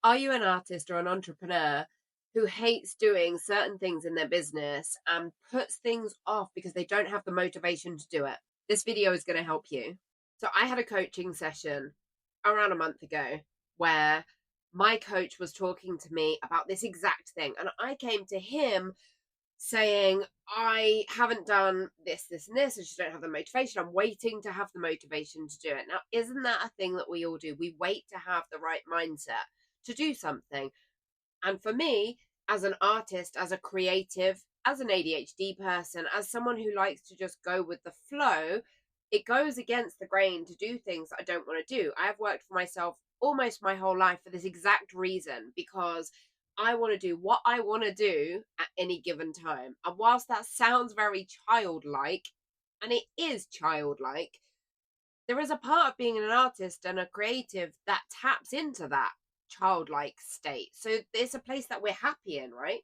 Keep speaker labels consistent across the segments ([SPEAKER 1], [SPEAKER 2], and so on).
[SPEAKER 1] Are you an artist or an entrepreneur who hates doing certain things in their business and puts things off because they don't have the motivation to do it? This video is going to help you. So, I had a coaching session around a month ago where my coach was talking to me about this exact thing. And I came to him saying, I haven't done this, this, and this. I just don't have the motivation. I'm waiting to have the motivation to do it. Now, isn't that a thing that we all do? We wait to have the right mindset to do something. And for me, as an artist, as a creative, as an ADHD person, as someone who likes to just go with the flow, it goes against the grain to do things that I don't want to do. I have worked for myself almost my whole life for this exact reason, because I want to do what I want to do at any given time. And whilst that sounds very childlike, and it is childlike, there is a part of being an artist and a creative that taps into that childlike state. So it's a place that we're happy in, right?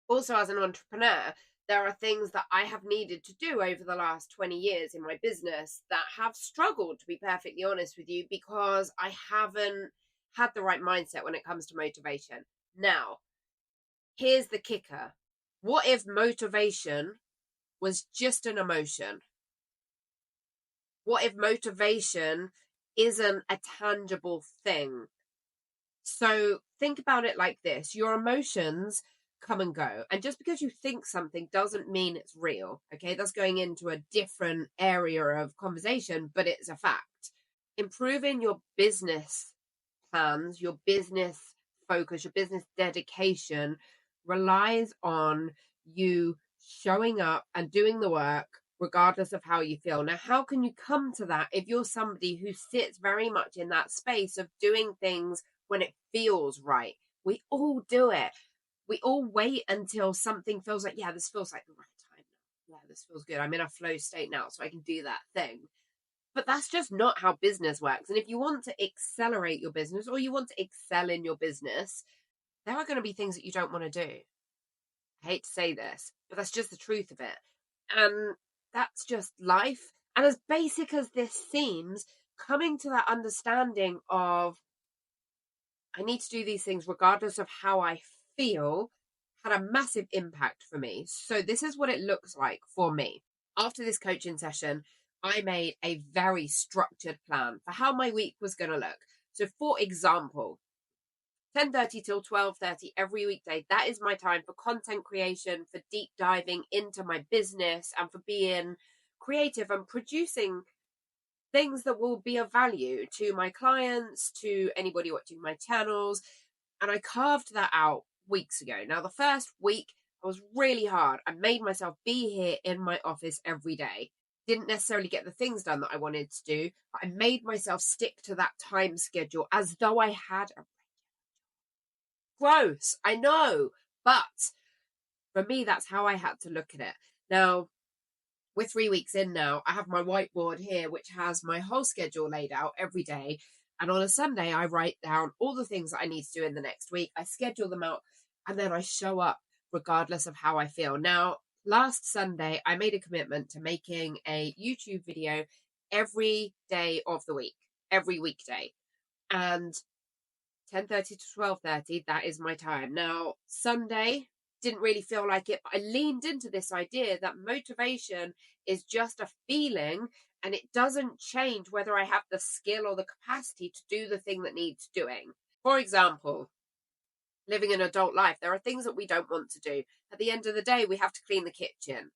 [SPEAKER 1] Also, as an entrepreneur, there are things that I have needed to do over the last 20 years in my business that have struggled, to be perfectly honest with you, because I haven't had the right mindset when it comes to motivation. Now, here's the kicker. What if motivation was just an emotion? What if motivation isn't a tangible thing? So think about it like this. Your emotions come and go. And just because you think something doesn't mean it's real. Okay, that's going into a different area of conversation, but it's a fact. Improving your business plans, your business focus, your business dedication relies on you showing up and doing the work regardless of how you feel. Now, how can you come to that if you're somebody who sits very much in that space of doing things when it feels right? We all do it. We all wait until something feels like, yeah, this feels like the right time now. Yeah, this feels good. I'm in a flow state now, so I can do that thing. But that's just not how business works. And if you want to accelerate your business or you want to excel in your business, there are going to be things that you don't want to do. I hate to say this, but that's just the truth of it. And that's just life. And as basic as this seems, coming to that understanding of I need to do these things regardless of how I feel had a massive impact for me. So this is what it looks like for me. After this coaching session, I made a very structured plan for how my week was going to look. So for example, 10:30 till 12:30 every weekday, that is my time for content creation, for deep diving into my business, and for being creative and producing things that will be of value to my clients, to anybody watching my channels. And I carved that out weeks ago. Now, the first week was really hard. I made myself be here in my office every day. Didn't necessarily get the things done that I wanted to do, but I made myself stick to that time schedule as though I had a gross, I know, but for me, that's how I had to look at it. Now, we're 3 weeks in now. I have my whiteboard here, which has my whole schedule laid out every day. And on a Sunday, I write down all the things that I need to do in the next week. I schedule them out, and then I show up regardless of how I feel. Now, last Sunday, I made a commitment to making a YouTube video every day of the week, every weekday. And 10:30 to 12:30, that is my time. Now, Sunday, didn't really feel like it, but I leaned into this idea that motivation is just a feeling and it doesn't change whether I have the skill or the capacity to do the thing that needs doing. For example, living an adult life, there are things that we don't want to do. At the end of the day, we have to clean the kitchen.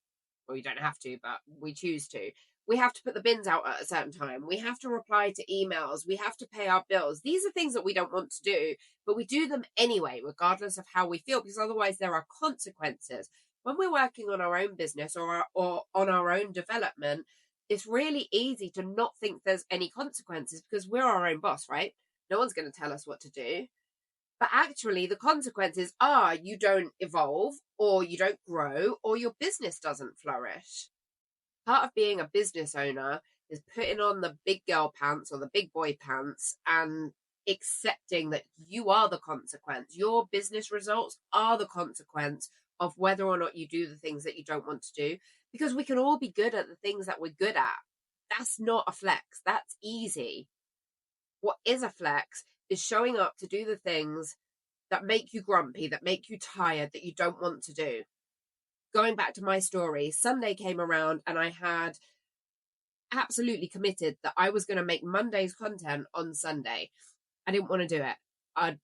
[SPEAKER 1] Well, you don't have to, but we choose to. We have to put the bins out at a certain time. We have to reply to emails. We have to pay our bills. These are things that we don't want to do, but we do them anyway, regardless of how we feel, because otherwise there are consequences. When we're working on our own business or on our own development, it's really easy to not think there's any consequences because we're our own boss, right? No one's going to tell us what to do. But actually, the consequences are you don't evolve, or you don't grow, or your business doesn't flourish. Part of being a business owner is putting on the big girl pants or the big boy pants and accepting that you are the consequence. Your business results are the consequence of whether or not you do the things that you don't want to do, because we can all be good at the things that we're good at. That's not a flex. That's easy. What is a flex is showing up to do the things that make you grumpy, that make you tired, that you don't want to do. Going back to my story, Sunday came around and I had absolutely committed that I was going to make Monday's content on Sunday. I didn't want to do it. I'd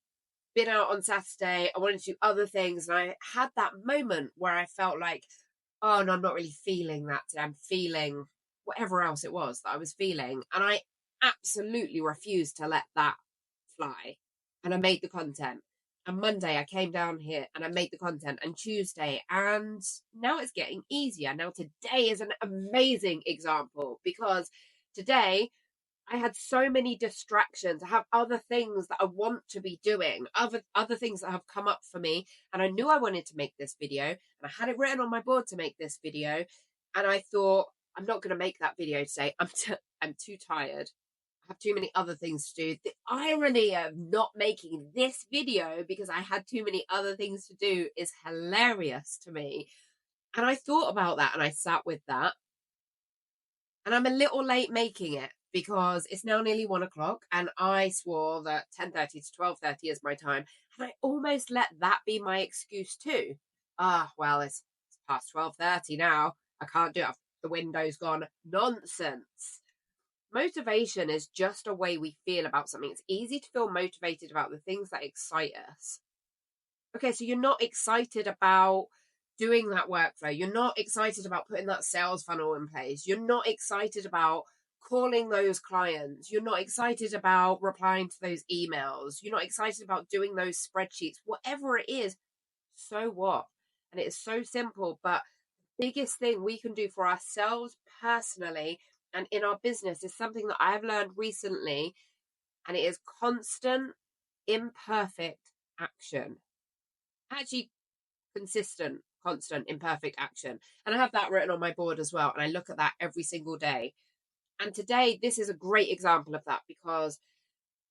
[SPEAKER 1] been out on Saturday. I wanted to do other things. And I had that moment where I felt like, oh, no, I'm not really feeling that today. I'm feeling whatever else it was that I was feeling. And I absolutely refused to let that fly. And I made the content. And Monday I came down here and I made the content, and Tuesday, and now it's getting easier. Now today is an amazing example, because today I had so many distractions. I have other things that I want to be doing, other things that have come up for me, and I knew I wanted to make this video, and I had it written on my board to make this video, and I thought, I'm not going to make that video today. I'm too tired. I have too many other things to do. The irony of not making this video because I had too many other things to do is hilarious to me. And I thought about that and I sat with that. And I'm a little late making it because it's now nearly 1 o'clock, and I swore that 10:30 to 12:30 is my time. And I almost let that be my excuse too. Well, it's past 12:30 now. I can't do it. The window's gone. Nonsense. Motivation is just a way we feel about something. It's easy to feel motivated about the things that excite us. Okay, so you're not excited about doing that workflow. You're not excited about putting that sales funnel in place. You're not excited about calling those clients. You're not excited about replying to those emails. You're not excited about doing those spreadsheets. Whatever it is, so what? And it is so simple, but the biggest thing we can do for ourselves personally and in our business is something that I've learned recently, and it is constant, imperfect action. Actually, consistent, constant, imperfect action. And I have that written on my board as well, and I look at that every single day. And today, this is a great example of that, because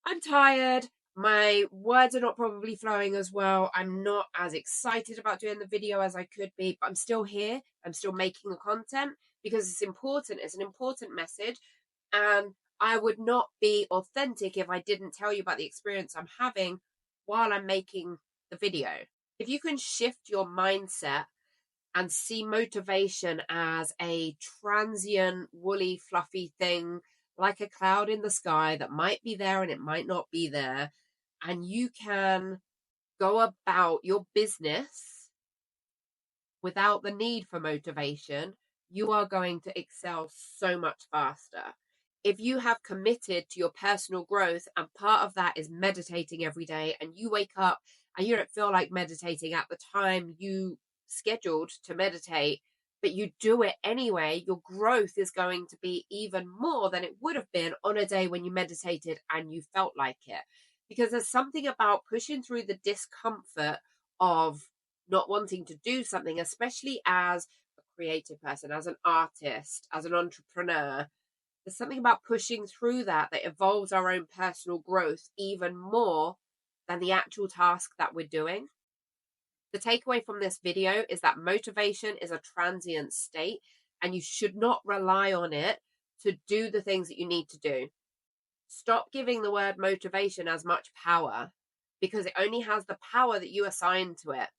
[SPEAKER 1] I'm tired. My words are not probably flowing as well. I'm not as excited about doing the video as I could be, but I'm still here. I'm still making the content because it's important. It's an important message. And I would not be authentic if I didn't tell you about the experience I'm having while I'm making the video. If you can shift your mindset and see motivation as a transient, woolly, fluffy thing, like a cloud in the sky that might be there and it might not be there, and you can go about your business without the need for motivation, you are going to excel so much faster. If you have committed to your personal growth, and part of that is meditating every day, and you wake up and you don't feel like meditating at the time you scheduled to meditate, but you do it anyway, your growth is going to be even more than it would have been on a day when you meditated and you felt like it. Because there's something about pushing through the discomfort of not wanting to do something, especially as a creative person, as an artist, as an entrepreneur. There's something about pushing through that evolves our own personal growth even more than the actual task that we're doing. The takeaway from this video is that motivation is a transient state, and you should not rely on it to do the things that you need to do. Stop giving the word motivation as much power, because it only has the power that you assign to it.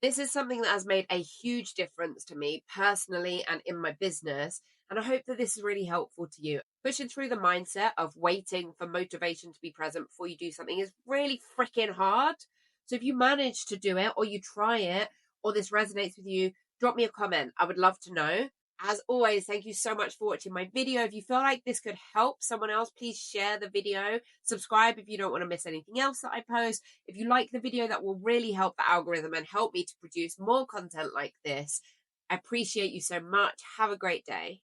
[SPEAKER 1] This is something that has made a huge difference to me personally and in my business, and I hope that this is really helpful to you. Pushing through the mindset of waiting for motivation to be present before you do something is really freaking hard. So if you manage to do it, or you try it, or this resonates with you, drop me a comment. I would love to know. As always, thank you so much for watching my video. If you feel like this could help someone else, please share the video. Subscribe if you don't want to miss anything else that I post. If you like the video, that will really help the algorithm and help me to produce more content like this. I appreciate you so much. Have a great day.